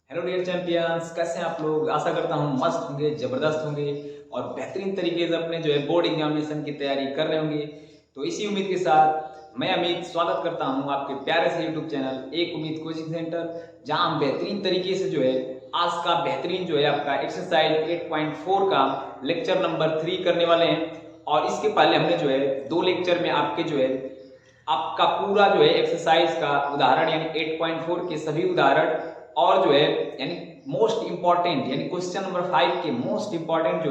Hello dear champions, कैसे हैं आप लोग। आशा करता हूँ मस्त होंगे, जबरदस्त होंगे और बेहतरीन तरीके से अपने बोर्ड एग्जामिनेशन की तैयारी कर रहे होंगे। तो इसी उम्मीद के साथ मैं अमित स्वागत करता हूँ आपके प्यारे से यूट्यूब चैनल एक उम्मीद कोचिंग सेंटर, जहाँ हम बेहतरीन तरीके से आज का बेहतरीन आपका एक्सरसाइज 8.4 का लेक्चर नंबर 3 करने वाले हैं। और इसके पहले हमने दो लेक्चर में आपके आपका पूरा एक्सरसाइज का उदाहरण यानी 8.4 के सभी उदाहरण और यानी मोस्ट इंपॉर्टेंट यानी क्वेश्चन नंबर 5 के मोस्ट इंपॉर्टेंट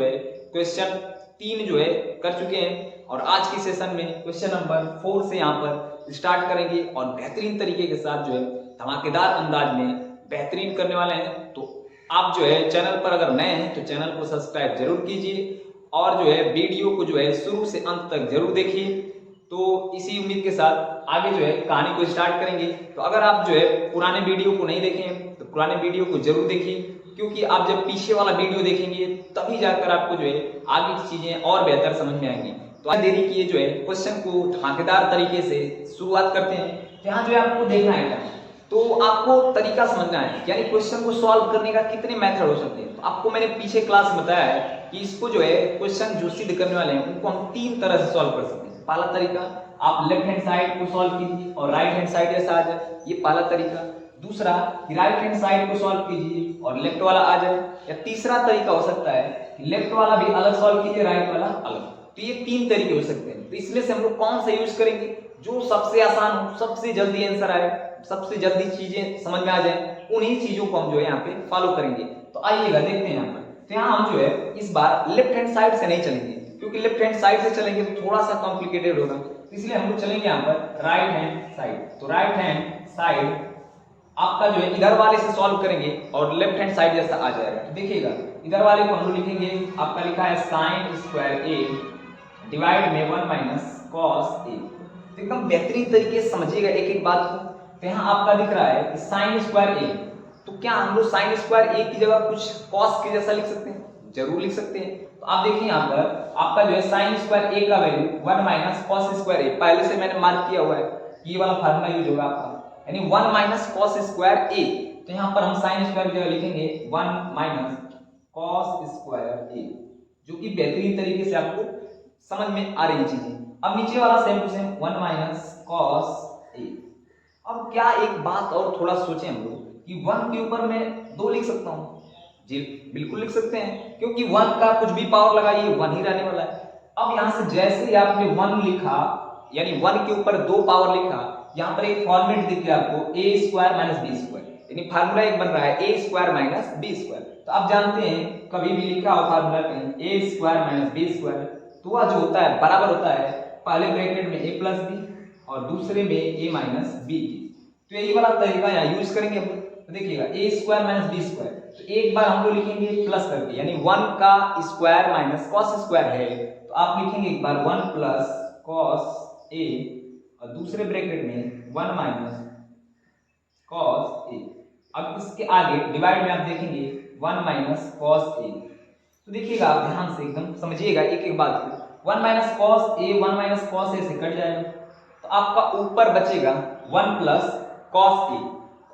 क्वेश्चन 3 कर चुके हैं। और आज के सेशन में क्वेश्चन नंबर 4 से यहाँ पर स्टार्ट करेंगे और बेहतरीन तरीके के साथ धमाकेदार अंदाज में बेहतरीन करने वाले हैं। तो आप चैनल पर अगर नए हैं तो चैनल को सब्सक्राइब जरूर कीजिए और वीडियो को शुरू से अंत तक जरूर देखिए। तो इसी उम्मीद के साथ आगे कहानी को स्टार्ट करेंगे। तो अगर आप पुराने वीडियो को नहीं देखे हैं तो पुराने वीडियो को जरूर देखिए, क्योंकि आप जब पीछे वाला वीडियो देखेंगे तभी जाकर आपको आगे की चीजें और बेहतर समझ में आएंगी। तो आज देरी किए क्वेश्चन को धमाकेदार तरीके से शुरुआत करते हैं। यहाँ आपको देखना है तो आपको तरीका समझना है, यानी क्वेश्चन को सॉल्व करने का कितने मेथड हो सकते हैं। तो आपको मैंने पीछे क्लास में बताया है कि इसको क्वेश्चन जो सिद्ध करने वाले हैं उनको हम 3 तरह से सॉल्व कर सकते हैं। पहला तरीका, आप लेफ्ट हैंड साइड को सॉल्व कीजिए और राइट हैंड साइड जैसा आ जाए, ये पहला तरीका। दूसरा, राइट हैंड साइड को सॉल्व कीजिए और लेफ्ट वाला आ जाए। या तीसरा तरीका हो सकता है कि लेफ्ट वाला भी अलग सॉल्व कीजिए, राइट वाला अलग। तो ये 3 तरीके हो सकते हैं। तो इसमें से हम लोग कौन सा यूज करेंगे, जो सबसे आसान हो, सबसे जल्दी आंसर आए, सबसे जल्दी चीजें समझ में आ जाए, उन्हीं चीजों को हम यहाँ पे फॉलो करेंगे। तो आइएगा देखते हैं यहाँ पर। तो यहाँ हम इस बार लेफ्ट हैंड साइड से नहीं चलेंगे, क्योंकि लेफ्ट हैंड साइड से चलेंगे तो थोड़ा सा कॉम्प्लिकेटेड होगा, इसलिए हम लोग चलेंगे यहाँ पर राइट हैंड साइड। तो राइट हैंड साइड आपका इधर वाले से सॉल्व करेंगे और लेफ्ट हैंड साइड जैसा आ जाएगा। तो देखिएगा इधर वाले को हम लोग लिखेंगे, आपका लिखा है साइन स्क्वायर ए डिवाइड में 1 माइनस कॉस ए। तो एकदम बेहतरीन तरीके से समझिएगा एक एक बात को। तो यहाँ आपका दिख रहा है कि साइन स्क्वायर ए, तो क्या हम लोग साइन स्क्वायर ए की जगह कुछ कॉस के जैसा लिख सकते हैं? जरूर लिख सकते हैं। तो आप देखिए यहाँ पर आपका साइन स्क्वायर ए का वैल्यू 1 माइनस कॉस स्क्वायर ए, पहले से मैंने मार्क किया हुआ है, ये वाला फार्मूला यूज होगा आपका, यानी 1 माइनस कॉस स्क्वायर ए। तो यहाँ पर हम साइन स्क्वायर की जगह लिखेंगे 1 माइनस कॉस स्क्वायर ए, जो कि बेहतरीन तरीके से आपको समझ में आ रही चीजें। अब नीचे वाला same to same 1 minus cos A. अब क्या एक बात और थोड़ा सोचें हम लोग कि 1 के ऊपर मैं 2 लिख सकता हूँ? जी बिल्कुल लिख सकते हैं, क्योंकि 1 का कुछ भी पावर लगाइए 1 ही रहने वाला है। अब यहाँ से जैसे ही आपने 1 लिखा, यानी 1 के ऊपर 2 पावर लिखा, यहाँ पर एक फॉर्मेट दिख गया आपको ए स्क्वायर माइनस बी स्क्वायर, यानी फार्मूला एक बन रहा है ए स्क्वायर माइनस बी स्क्वायर। तो आप जानते हैं कभी भी लिखा हो फार्मूला कहीं ए स्क्वायर माइनस बी स्क्वायर, तो वह जो होता है बराबर होता है पहले ब्रैकेट में ए प्लस बी और दूसरे में ए माइनस बी। तो यही वाला तरीका यहाँ यूज करेंगे हम। तो देखिएगा ए स्क्वायर माइनस बी स्क्वायर, तो एक बार हम लोग लिखेंगे प्लस करके, यानी 1 का स्क्वायर माइनस कॉस स्क्वायर है, तो आप लिखेंगे एक बार 1 प्लस कॉस ए और दूसरे ब्रैकेट में 1 माइनस कॉस ए। अब इसके आगे डिवाइड में आप देखेंगे 1 माइनस कॉस ए। तो देखिएगा आप ध्यान से एकदम समझिएगा एक एक बात को। 1 माइनस कॉस ए 1 माइनस कॉस ए से कट जाएगा, तो आपका ऊपर बचेगा 1 प्लस कॉस ए।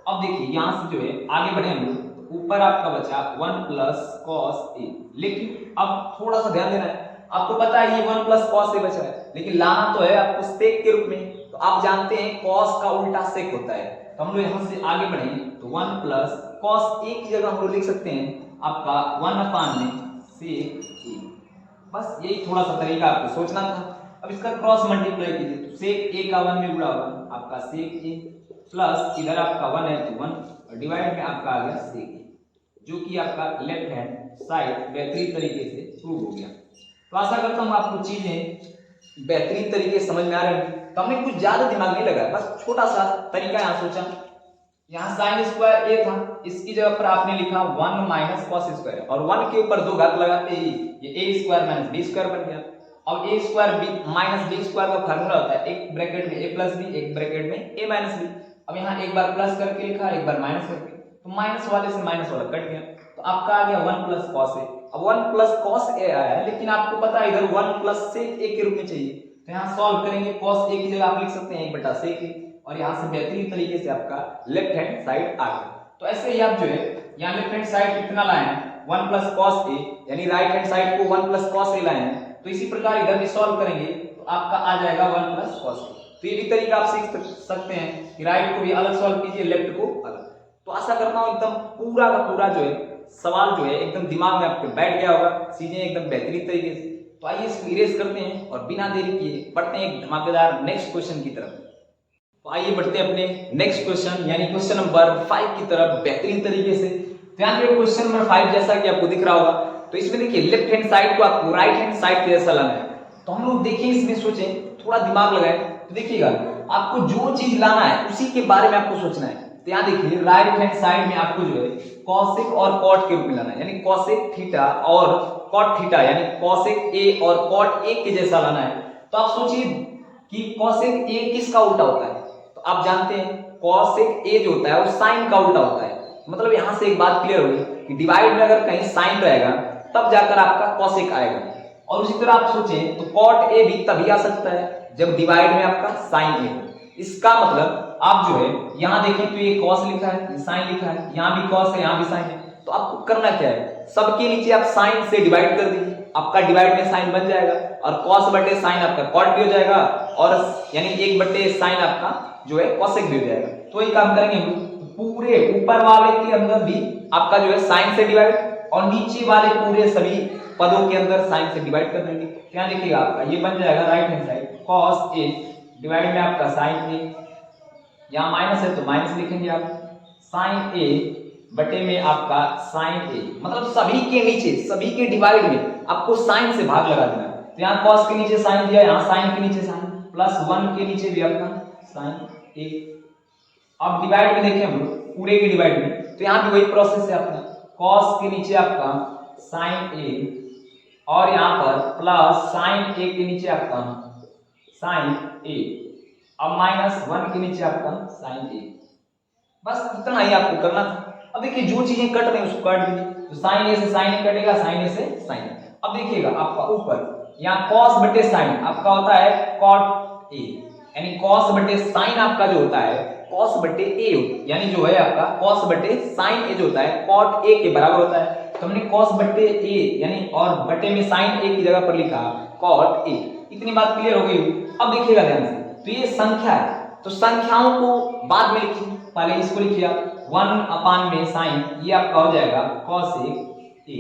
अब देखिए यहाँ से आगे बढ़े हम लोग, तो ऊपर आपका बचा 1 प्लस कॉस ए। लेकिन अब थोड़ा सा ध्यान देना है, आपको पता है ये 1 प्लस कॉस ए बचा है, लेकिन लाना तो है आपको सेक के रूप में। तो आप जानते हैं कॉस का उल्टा सेक होता है। तो हम लोग यहाँ से आगे बढ़े तो 1 प्लस कॉस ए की जगह हम लोग लिख सकते हैं आपका 1 अपान में सेक ए। बस यही थोड़ा सा तरीका आपको सोचना था। अब इसका क्रॉस मल्टीप्लाई कीजिए, तो सेक ए का 1 में गुणा होगा आपका सेक ए, प्लस इधर आपका 1 है तो 1 और डिवाइड में आपका आ गया सेक ए, जो कि आपका लेफ्ट हैंड साइड बेहतरीन तरीके से प्रूव हो गया। तो आशा करता हूँ आपको चीजें बेहतरीन तरीके से समझ में आ रही है। तो हमने कुछ ज्यादा दिमाग नहीं लगाया, बस छोटा सा तरीका यहाँ सोचा। यहाँ साइन स्क्वायर ए था, इसकी जगह पर आपने लिखा 1 माइनस कॉस स्क्वायर, और 1 के ऊपर 2 घात लगाते ही ये A square minus B square बन गया। अब A square B minus B square का फार्मूला होता है एक ब्रैकेट में ए प्लस बी, एक ब्रैकेट में ए माइनस बी। अब यहाँ एक बार प्लस करके लिखा, एक बार माइनस करके, तो माइनस वाले से माइनस वाला कट गया, तो आपका आ गया 1 प्लस कॉस ए। अब 1 प्लस कॉस ए आया है, लेकिन आपको पता है इधर 1 प्लस सेक ए के रूप में चाहिए। तो यहाँ सॉल्व करेंगे, कॉस ए की जगह आप लिख सकते हैं 1 बटा सेक ए, और यहाँ से बेहतरीन तरीके से आपका लेफ्ट हैंड साइड आ गया। तो ऐसे ही आप यहाँ लेफ्ट हैंड साइड कितना लाए हैं 1 प्लस कॉस ए, यानी राइट हैंड साइड को 1 प्लस कॉस ए लाए हैं। तो इसी प्रकार इधर भी सॉल्व करेंगे तो आपका आ जाएगा 1 प्लस कॉस ए। तो ये भी तरीका आप सीख सकते हैं कि राइट को भी अलग सॉल्व कीजिए, लेफ्ट को अलग। तो आशा करता हूँ एकदम पूरा का पूरा जो है सवाल जो है एकदम दिमाग में आपके बैठ गया होगा, चीजें एकदम बेहतरीन तरीके से। तो आइए इसको इरेज करते हैं और बिना देरी किए बढ़ते हैं एक धमाकेदार नेक्स्ट क्वेश्चन की तरफ। तो आइए बढ़ते हैं अपने नेक्स्ट क्वेश्चन यानी क्वेश्चन नंबर 5 की तरफ बेहतरीन तरीके से। ध्यान रखिए क्वेश्चन नंबर 5 जैसा कि आपको दिख रहा होगा, तो इसमें देखिए लेफ्ट हैंड साइड को आपको राइट हैंड साइड के जैसा लाना है। तो हम लोग देखिए इसमें सोचें, थोड़ा दिमाग लगाएं। तो देखिएगा आपको जो चीज लाना है उसी के बारे में आपको सोचना है। तो यहाँ देखिए राइट हैंड साइड में आपको जो है कॉसेक और कॉट के रूप में लाना है, यानी कॉसेक थीटा और कॉट थीटा, यानी कॉसेक ए और कॉट ए के जैसा लाना है। तो आप सोचिए कि कॉसेक ए किसका उल्टा होता है। तो आप जानते हैं कॉसेक ए जो होता है वो साइन का उल्टा होता है। मतलब यहां से एक बात क्लियर होगी कि डिवाइड में अगर कहीं साइन रहेगा तब जाकर आपका कॉसेक आएगा। और उसी तरह आप सोचें तो कॉट ए भी तभी आ सकता है जब डिवाइड में आपका साइन ए हो। इसका मतलब आप जो है यहाँ देखें तो ये कॉस लिखा है, ये साइन लिखा है, यहाँ भी कॉस है, यहाँ भी साइन है। तो आपको करना क्या है, सबके नीचे आप साइन से डिवाइड कर दीजिए, आपका डिवाइड में साइन बन जाएगा और कॉस बटे साइन आपका कॉट भी हो जाएगा और यानी 1 बटे साइन आपका जो है कॉसेक भी हो जाएगा। तो ये काम करेंगे हम पूरे ऊपर वाले के अंदर भी आपका जो है साइन से डिवाइड और नीचे वाले पूरे सभी पदों के अंदर साइन से डिवाइड कर देंगे। क्या देखिएगा आपका ये बन जाएगा right hand side cos A divide में आपका साइन ए, यहाँ माइनस है तो माइनस लिखेंगे आप, साइन ए बटे में आपका साइन ए, मतलब सभी के नीचे सभी के डिवाइड में आपको साइन से भाग लगा देना है। तो यहाँ कॉस के नीचे साइन दिया, यहाँ साइन के नीचे साइन, प्लस 1 के नीचे भी आपका साइन ए। अब डिवाइड में देखें हम लोग पूरे के डिवाइड में, तो यहाँ भी वही प्रोसेस है अपना, कॉस के नीचे आपका साइन ए और यहाँ पर प्लस साइन ए के नीचे आपका साइन ए, अब माइनस 1 के नीचे आपका साइन ए। बस इतना ही आपको करना था। अब देखिए जो चीजें कट रही हैं उसको काट दीजिए, तो साइन ए से साइन ए कटेगा, साइन ए से साइन ए। अब देखिएगा आपका ऊपर यहाँ कॉस बटे साइन आपका होता है कॉट ए, यानी कॉस बटे साइन आपका जो होता है कॉस बटे ए, यानी जो है आपका कॉस बटे साइन ए जो होता है कॉट ए के बराबर होता है। तो हमने कॉस बटे ए यानी और बटे में साइन ए की जगह पर लिखा कॉट ए। इतनी बात क्लियर हो गई। अब देखिएगा ध्यान से, तो ये संख्या है तो संख्याओं को बाद में लिखिए, पहले इसको लिखिए 1 अपान में साइन, ये आपका हो जाएगा कॉसेक ए,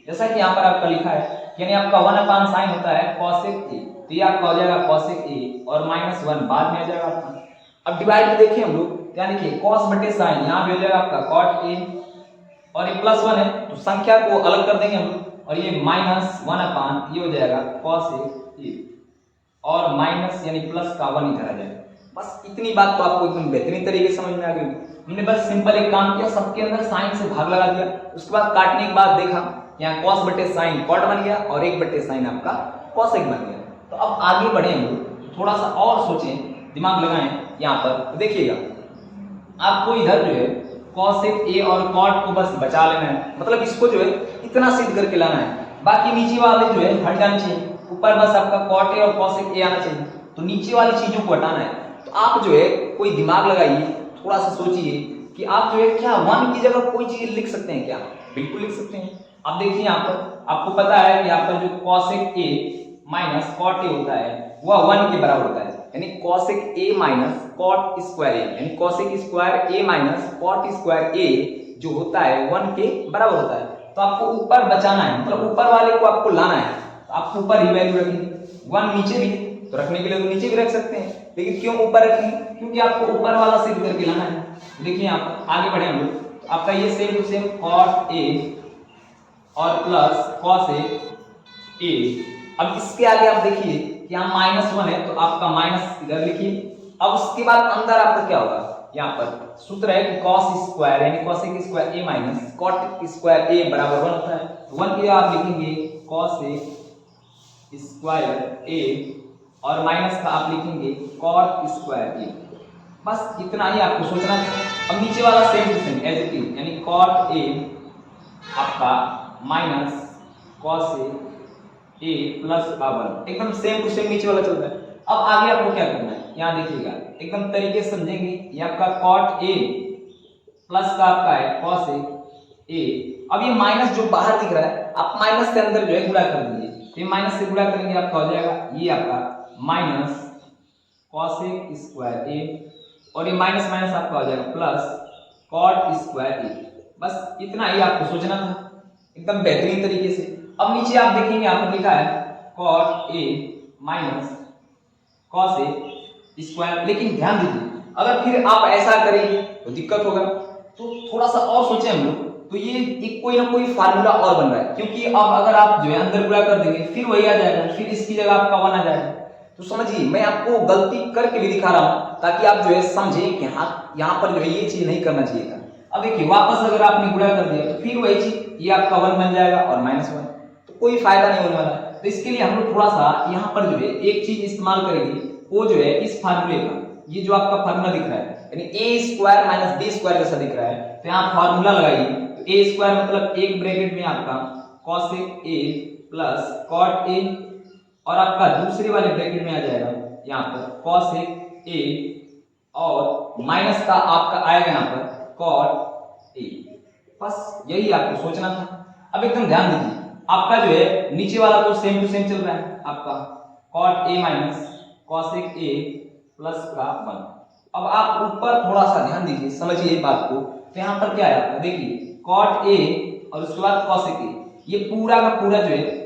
जैसा कि यहाँ पर आपका लिखा है, यानी आपका 1 अपान साइन होता है कॉसेक ए, तो ये आपका हो जाएगा कॉसेक ए और माइनस 1 बाद में आ जाएगा आपका। अब डिवाइड में देखिए हम लोग, क्या देखिए कॉस बटे साइन, यहाँ भी हो जाएगा आपका कॉट ए और ये प्लस 1 है तो संख्या को अलग कर देंगे हम लोग और ये माइनस 1 अपान ये हो जाएगा कॉसेक ए और माइनस यानी प्लस का 1 इधर आ जाएगा। बस इतनी बात तो आपको एकदम बेहतरीन तरीके से समझ में आ गई। हमने बस सिंपल एक काम किया, सबके अंदर साइन से भाग लगा दिया, उसके बाद काटने के बाद देखा यहाँ कॉस बटे साइन कॉट बन गया और 1 बटे साइन आपका कॉसेक बन गया। तो अब आगे बढ़े हम लोग, थोड़ा सा और सोचें, दिमाग लगाएं यहाँ पर। तो देखिएगा आपको इधर जो है कॉसेक ए और कॉट को बस बचा लेना है, मतलब इसको जो है इतना सिद्ध करके लाना है, बाकी नीचे वाले जो है हट जाने चाहिए, ऊपर बस आपका कॉट ए और कॉसेक ए आना चाहिए। तो नीचे वाली चीजों को हटाना है। तो आप जो है कोई दिमाग लगाइए, थोड़ा सा सोचिए कि आप जो है क्या 1 की जगह कोई चीज लिख सकते हैं क्या? बिल्कुल लिख सकते हैं। अब देखिए यहाँ पर आपको पता है कि यहाँ पर जो cosec A minus cot A होता है वह 1 के बराबर होता है, यानी cosec A minus cot square A, यानी cosec square A minus cot square A जो होता है 1 के बराबर होता है। तो आपको ऊपर बचाना है, मतलब ऊपर वाले को आपको लाना है। तो आप ऊपर ही वैल्यू रखेंगे, 1 नीचे भी तो रखने के लिए तो नीचे भी रख सकते हैं, लेकिन क्यों ऊपर रखेंगे? क्योंकि आपको ऊपर वाला सिद्ध करके लाना है। देखिए आप आगे बढ़े हम लोग, तो आपका ये same to same cot A और प्लस कॉसेक ए। अब इसके आगे आप देखिए कि यहाँ माइनस 1 है तो आपका माइनस इधर लिखिए। अब उसके बाद अंदर आपका क्या होगा, यहाँ पर सूत्र है कि कॉस स्क्वायर यानी cosec square A minus cot square ए बराबर 1 होता है। 1 के आप लिखेंगे कॉसेक स्क्वायर ए और माइनस का आप लिखेंगे कॉट स्क्वायर ए। बस इतना ही आपको सोचना है। अब नीचे वाला same to same as it is, यानी कॉट ए आपका माइनस कॉसेक ए प्लस 1, एकदम सेम टू सेम नीचे वाला चल रहा है। अब आगे आपको क्या करना है, यहाँ देखिएगा एकदम तरीके से समझेंगे। ये आपका कॉट ए प्लस का आपका है कॉसेक ए। अब ये माइनस जो बाहर दिख रहा है आप माइनस के अंदर जो है गुणा कर दीजिए, तो ये माइनस से गुणा करेंगे आपका हो जाएगा ये आपका माइनस कॉसेक स्क्वायर ए, और ये माइनस माइनस आपका हो जाएगा प्लस कॉट स्क्वायर ए। बस इतना ही आपको सोचना था एकदम बेहतरीन तरीके से। अब नीचे आप देखेंगे यहाँ पर लिखा है cot A minus cos A square, लेकिन ध्यान दीजिए अगर फिर आप ऐसा करेंगे तो दिक्कत होगा, तो थोड़ा सा और सोचे हम लोग, तो ये एक कोई ना कोई फार्मूला और बन रहा है, क्योंकि अब अगर आप जो है अंदर गुणा कर देंगे फिर वही आ जाएगा, फिर इसकी जगह आपका 1 आ जाएगा। तो समझिए मैं आपको गलती करके भी दिखा रहा हूं ताकि आप जो है समझें कि हाँ यहाँ पर जो है ये चीज नहीं करना चाहिए था। अब देखिए वापस अगर आपने गुणा कर दिया तो फिर वही चीज ये आपका 1 बन जाएगा और -1, तो कोई फायदा नहीं होने वाला। तो इसके लिए हम लोग थोड़ा सा यहाँ पर जो है एक चीज इस्तेमाल करेंगे, वो जो है इस फार्मूले का, ये जो आपका फार्मूला दिख रहा है यानी ए स्क्वायर माइनस बी स्क्वायर जैसा दिख रहा है, तो यहाँ फार्मूला लगाइए। तो ए स्क्वायर मतलब एक ब्रैकेट में आपका cosec A plus cot A, और आपका दूसरे वाले ब्रैकेट में आ जाएगा यहाँ पर कॉसेक ए, और माइनस का आपका आएगा यहाँ पर कॉट ए। बस यही आपको सोचना था। अब एकदम ध्यान दीजिए आपका जो है नीचे वाला तो सेम टू सेम चल रहा है आपका cot A minus cosec A plus का 1। अब आप ऊपर थोड़ा सा ध्यान दीजिए, समझिए बात को। तो यहाँ पर क्या है आपका देखिए कॉट ए और उसके बाद कॉसेक ए, ये पूरा का पूरा जो है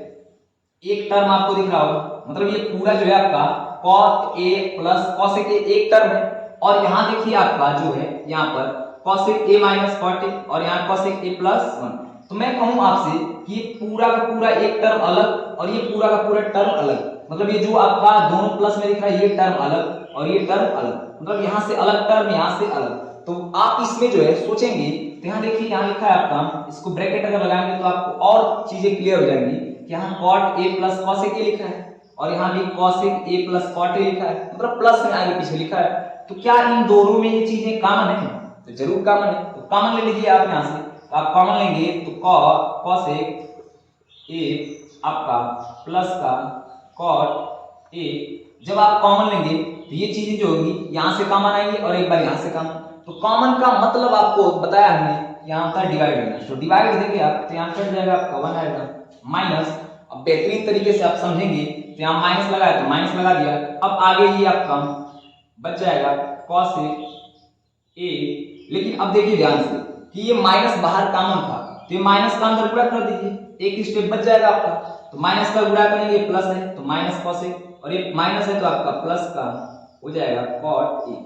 एक टर्म आपको दिख रहा होगा, मतलब ये पूरा जो है आपका cot A plus cosec A एक टर्म है, और यहाँ देखिए आपका जो है यहाँ पर cosec A minus cot A और यहाँ कॉसेक ए प्लस 1। तो मैं कहूँ आपसे कि ये पूरा का पूरा एक टर्म अलग और ये पूरा का पूरा टर्म अलग, मतलब ये जो आपका दोनों प्लस में दिख रहा है ये टर्म अलग और ये टर्म अलग, मतलब यहाँ से अलग टर्म यहाँ से अलग। तो आप इसमें जो है सोचेंगे तो यहाँ देखिए यहाँ लिखा है आपका, इसको ब्रैकेट अगर लगाएंगे तो आपको और चीजें क्लियर हो जाएंगी कि यहाँ cot A plus cosec A लिखा है और यहाँ भी cosec A plus cot A लिखा है, मतलब प्लस में आगे पीछे लिखा है। तो क्या इन दोनों में ये चीजें कॉमन है? तो जरूर कॉमन है। तो कॉमन ले लीजिए आप यहाँ से, तो आप कॉमन लेंगे तो कॉसेक ए आपका प्लस का कॉट ए, जब आप कॉमन लेंगे तो ये चीजें जो होगी यहाँ से कॉमन आएंगी और एक बार यहाँ से कॉमन। तो कॉमन का मतलब आपको बताया हमने यहाँ था डिवाइड करना, तो डिवाइड देंगे आप तो यहाँ कट जाएगा आपका 1 आएगा माइनस। अब बेहतरीन तरीके से आप समझेंगे तो यहाँ माइनस लगाया तो माइनस लगा दिया, अब आगे ये आपका बच जाएगा कॉसेक ए। लेकिन अब देखिए ध्यान से कि ये माइनस बाहर कॉमन था, तो ये माइनस का अंदर गुणा कर दीजिए, एक स्टेप बच जाएगा आपका। तो माइनस का गुणा करेंगे प्लस है तो माइनस कॉसेक, और ये माइनस है तो आपका प्लस का हो जाएगा कॉट ए,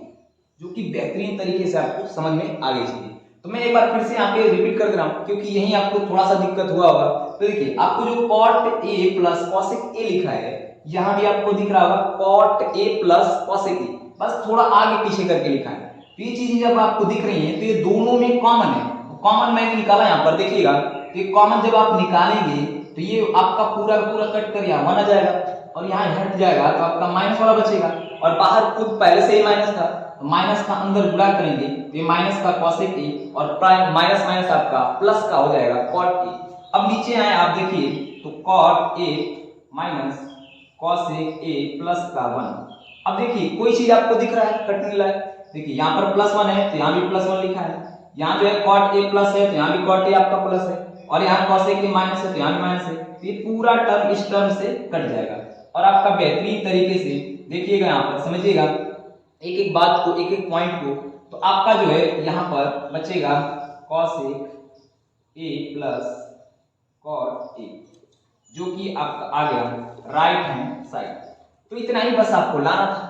जो कि बेहतरीन तरीके से आपको समझ में आ गई चीजें। तो मैं एक बार फिर से यहाँ पे रिपीट कर दे रहा हूँ क्योंकि यही आपको थोड़ा सा दिक्कत हुआ होगा। तो देखिए आपको जो cot A plus cosec A लिखा है यहाँ भी आपको दिख रहा होगा cot A plus cosec A, बस थोड़ा आगे पीछे करके लिखा है। तो ये चीजें जब आपको दिख रही है तो ये दोनों में कॉमन है, कॉमन मैंने निकाला यहाँ पर देखिएगा। ये कॉमन जब आप निकालेंगे तो ये आपका पूरा पूरा कट कर यहाँ 1 आ जाएगा और यहाँ हट जाएगा तो आपका माइनस वाला बचेगा, और बाहर खुद पहले से ही माइनस था तो माइनस का अंदर गुणा करेंगे तो ये माइनस का कॉसेक ए और प्राइम माइनस माइनस आपका प्लस का हो जाएगा कॉट ए। अब नीचे आए आप देखिए तो cot A minus cosec A plus का 1। अब देखिए कोई चीज आपको दिख रहा है कट नहीं रहा है, देखिए यहाँ पर प्लस 1 है तो यहाँ भी प्लस 1 लिखा है, यहाँ जो है कॉट ए प्लस है तो यहाँ भी कॉट ए आपका प्लस है, और यहाँ कॉसेक ए माइनस है तो यहाँ भी माइनस है। तो ये पूरा टर्म इस टर्म से कट जाएगा और आपका बेहतरीन तरीके से देखिएगा यहाँ पर समझिएगा एक एक बात को एक एक पॉइंट को। तो आपका जो है यहाँ पर बचेगा cosec A plus cot A, जो कि आपका आ गया राइट हैंड साइड। तो इतना ही बस आपको लाना था।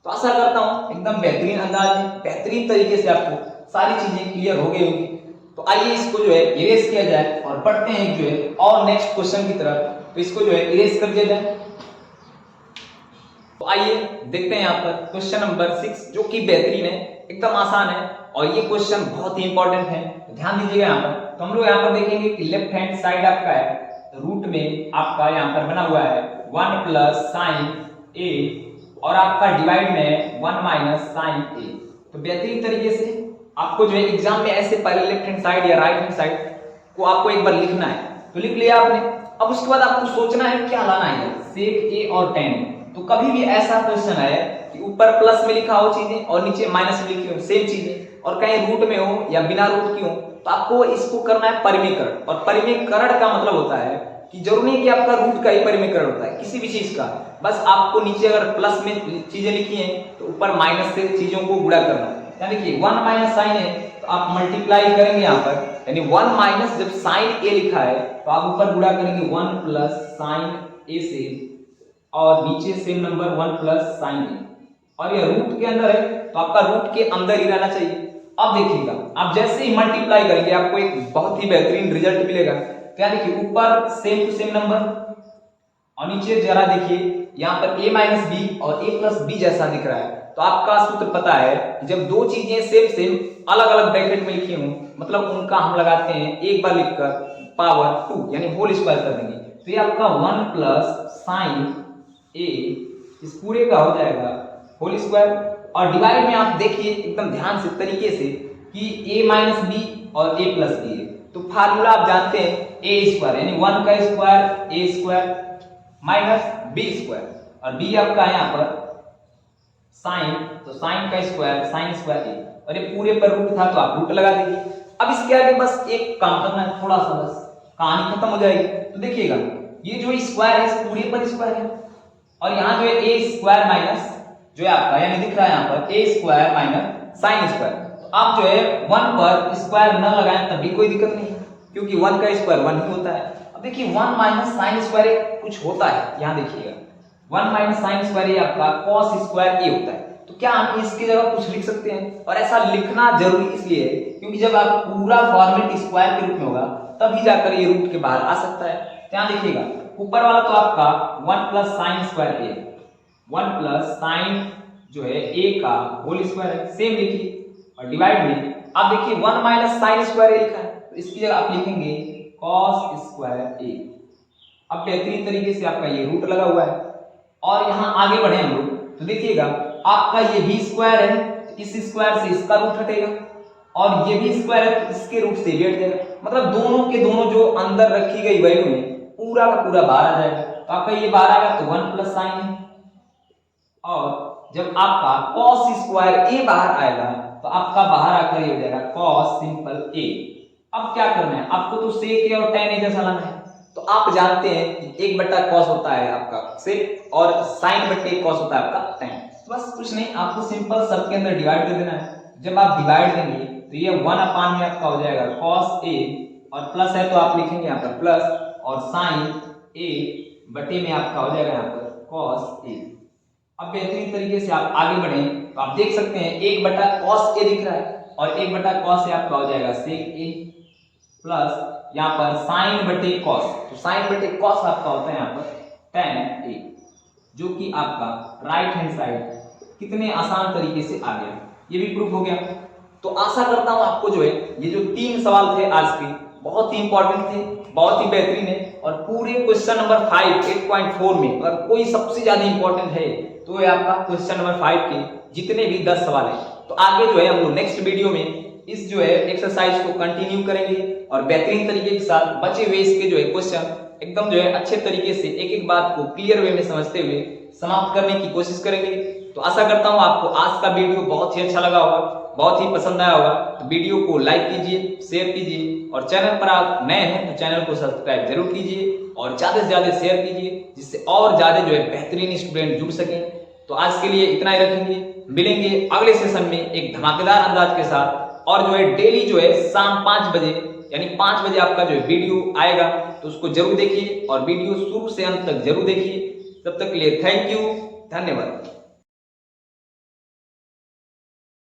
तो आशा करता हूं एकदम बेहतरीन अंदाज में बेहतरीन तरीके से आपको सारी चीजें क्लियर हो गई होंगी। तो आइए इसको जो है इरेज किया जाए और बढ़ते हैं जो है और नेक्स्ट क्वेश्चन की तरफ। तो इसको जो है इरेज कर दिया जाए। तो आइए देखते हैं यहाँ पर क्वेश्चन नंबर 6 जो कि बेहतरीन है, एकदम आसान है और ये क्वेश्चन बहुत ही इंपॉर्टेंट है। तो ध्यान दीजिएगा यहाँ पर। तो हम लोग यहाँ पर देखेंगे कि लेफ्ट हैंड साइड आपका है रूट में आपका यहाँ पर बना हुआ है 1 प्लस साइन ए और आपका डिवाइड में 1 माइनस साइन ए। तो बेहतरीन तरीके से आपको जो है एग्जाम में ऐसे पहले लेफ्ट हैंड साइड या राइट हैंड साइड को आपको एक बार लिखना है। तो लिख लिया आपने। अब उसके बाद आपको सोचना है क्या लाना है, सेक ए और tan। तो कभी भी ऐसा क्वेश्चन है कि ऊपर प्लस में लिखा हो चीजें और नीचे माइनस में लिखी हो सेम चीजें और कहीं रूट में हो या बिना रूट की हो, तो आपको इसको करना है परिमेयकरण। और परिमेयकरण का मतलब होता है कि जरूरी नहीं कि आपका रूट का ही परिमेयकरण होता है किसी भी चीज का, बस आपको नीचे अगर प्लस में चीजें लिखी हैं तो ऊपर माइनस से चीजों को गुणा करना है। यानी कि 1 माइनस साइन है तो आप मल्टीप्लाई करेंगे यहाँ पर, यानी 1 माइनस जब साइन ए लिखा है तो आप ऊपर गुणा करेंगे 1 प्लस साइन ए से, और नीचे सेम नंबर 1 प्लस साइन ए, और ये रूट के अंदर है तो आपका रूट के अंदर ही रहना चाहिए। अब देखिएगा, आप जैसे ही मल्टीप्लाई करेंगे आपको एक बहुत ही बेहतरीन रिजल्ट मिलेगा। क्या देखिए, ऊपर सेम टू सेम नंबर और नीचे जरा देखिए यहाँ पर a माइनस बी और a प्लस बी जैसा दिख रहा है। तो आपका सूत्र पता है कि जब दो चीजें सेम सेम अलग अलग ब्रैकेट में लिखी हों, मतलब उनका हम लगाते हैं एक बार लिखकर पावर 2 यानी होल स्क्वायर कर देंगे, तो ये आपका 1 प्लस साइन ए इस पूरे का हो जाएगा होल स्क्वायर। और डिवाइड में आप देखिए एकदम ध्यान से तरीके से कि a माइनस बी और a प्लस बी है, तो फार्मूला आप जानते हैं a स्क्वायर यानी 1 का square a square minus B square, और b आपका है यहाँ पर साइन, तो साइन का स्क्वायर साइन स्क्वायर ए, और ये पूरे पर रूट था तो आप रूट लगा दीजिए। अब इसके आगे बस एक काम करना है थोड़ा सा, बस कहानी खत्म हो जाएगी। तो देखिएगा ये जो स्क्वायर है इस पूरे पर स्क्वायर है, और यहाँ जो है ए स्क्वायर माइनस जो है आपका यानी दिख रहा है यहाँ पर ए स्क्वायर माइनस साइन स्क्वायर, तो आप जो है 1 पर स्क्वायर न लगाएं तब भी कोई दिक्कत नहीं है, क्योंकि 1 का स्क्वायर 1 ही होता है। अब देखिए 1 माइनस साइन स्क्वायर कुछ होता है, यहाँ देखिएगा 1 माइनस साइन स्क्वायर ये आपका कॉस स्क्वायर ए होता है। तो क्या हम इसकी जगह कुछ लिख सकते हैं, और ऐसा लिखना जरूरी इसलिए है क्योंकि जब आप पूरा फॉर्मेट स्क्वायर के रूप में होगा तभी जाकर ये रूट के बाहर आ सकता है। यहाँ देखिएगा ऊपर वाला तो आपका 1 प्लस साइन स्क्वायर ए, 1 प्लस साइन जो है ए का होल स्क्वायर है, सेम लिखिए। और डिवाइड में आप देखिए 1 माइनस साइन स्क्वायर ए लिखा है, तो इसकी जगह आप लिखेंगे कॉस स्क्वायर ए। अब बेहतरीन तरीके से आपका ये रूट लगा हुआ है, और यहाँ आगे बढ़े हम लोग तो देखिएगा आपका ये भी स्क्वायर है, इस स्क्वायर से इसका रूट हटेगा, और ये भी स्क्वायर है तो इसके रूट से भी हट जाएगा, मतलब दोनों के दोनों जो अंदर रखी गई वैल्यू है पूरा का पूरा बाहर आ जाएगा। तो आपका ये बाहर आएगा तो 1 प्लस साइन है, और जब आपका कॉस स्क्वायर ए बाहर आएगा तो आपका बाहर आकर ये हो जाएगा कॉस सिंपल ए। अब क्या करना है आपको, तो सेक ए और tan ए जैसा लाना है। तो आप जानते हैं कि 1 बट्टा कॉस होता है आपका सेक, और साइन बट्टे कॉस होता है आपका tan। बस कुछ नहीं, आपको सिंपल सबके अंदर डिवाइड कर देना है। जब आप डिवाइड देंगे तो ये 1 अपान में आपका हो जाएगा कॉस ए, और प्लस है तो आप लिखेंगे यहाँ पर प्लस, और साइन ए बटे में आपका हो जाएगा यहाँ पर कॉस ए। अब बेहतरीन तरीके से आप आगे बढ़े तो आप देख सकते हैं 1 बटा कॉस ए दिख रहा है, और 1 बटा कॉस ए आपका हो जाएगा सेक ए, प्लस यहाँ पर साइन बटे कॉस, तो साइन बटे कॉस आपका होता है यहाँ पर tan ए, जो कि आपका राइट हैंड साइड कितने आसान तरीके से आ गया, ये भी प्रूफ हो गया। तो आशा करता हूं आपको जो है ये जो 3 सवाल थे आज के बहुत ही इंपॉर्टेंट थे, बहुत ही बेहतरीन है, और पूरे क्वेश्चन नंबर 5 8.4 में अगर कोई सबसे ज्यादा इंपॉर्टेंट है तो ये आपका क्वेश्चन नंबर 5 के जितने भी 10 सवाल है। तो आगे जो है हम लोग नेक्स्ट वीडियो में इस जो है एक्सरसाइज को कंटिन्यू करेंगे, और बेहतरीन तरीके के साथ बचे हुए इसके जो है क्वेश्चन एकदम जो है अच्छे तरीके से एक एक बात को क्लियर वे में समझते हुए समाप्त करने की कोशिश करेंगे। तो आशा करता हूं आपको आज का वीडियो बहुत ही अच्छा लगा होगा, बहुत ही पसंद आया होगा। तो वीडियो को लाइक कीजिए, शेयर कीजिए, और चैनल पर आप नए हैं तो चैनल को सब्सक्राइब जरूर कीजिए, और ज्यादा से ज्यादा शेयर कीजिए जिससे और ज्यादा जो है बेहतरीन स्टूडेंट जुड़ सकें। तो आज के लिए इतना ही रखेंगे, मिलेंगे अगले सेशन में एक धमाकेदार अंदाज के साथ, और जो है डेली जो है शाम 5 बजे यानी 5 बजे आपका जो है वीडियो आएगा, तो उसको जरूर देखिए और वीडियो शुरू से अंत तक जरूर देखिए। तब तक के लिए थैंक यू, धन्यवाद।